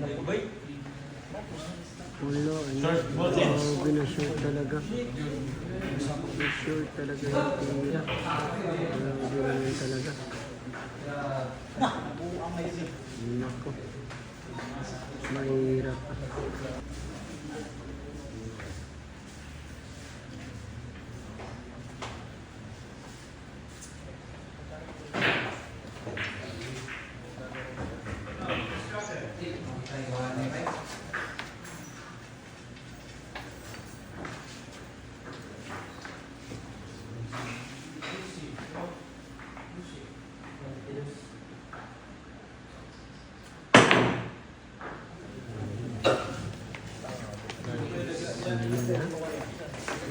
Wala, binashoot talaga. Binashoot talaga yung tira. Grabe naman talaga. Nako. Mahirap.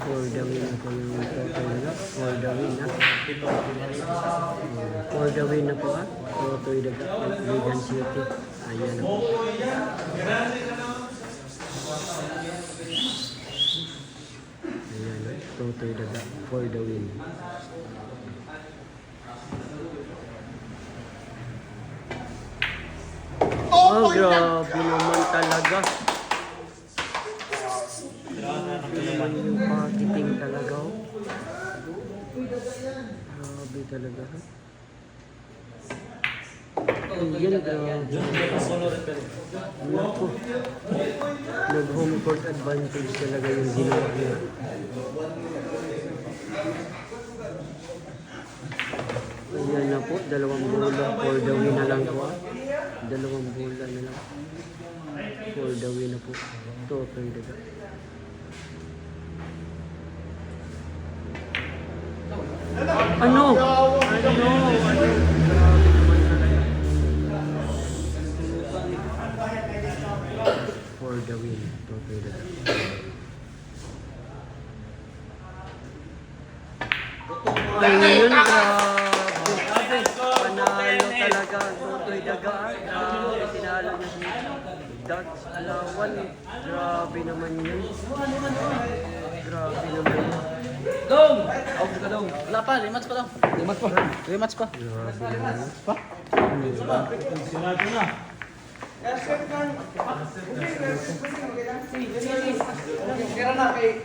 For the win na po yung total na. For the win na. For the win na po ha. Totoy daga. Ligan City. Ayan na po. Ayan na. Totoy daga. For the win. Oh, grabe naman talaga. Naman yung pakiting talaga oh. Grabe talaga ha. Ayan, grabe. Naku. Nag-home court advantage talaga yung ginawa niya. Ayan na po, dalawang bola for the win na lang po. Dalawang bola na lang. For the win na po. Totoy daga. Ano? For the win. Totoy daga. Ayun, grabe. Panalo talaga. Totoy daga. Grabe, tinalo niya si Dutch Alawan. Grabe naman yun. Grabe naman yun. Dong! Out ka dong. Wala pa, rematch pa dong. Rematch pa. Rematch pa. Grabe naman yun. Pa? Sinado na. Kira na kay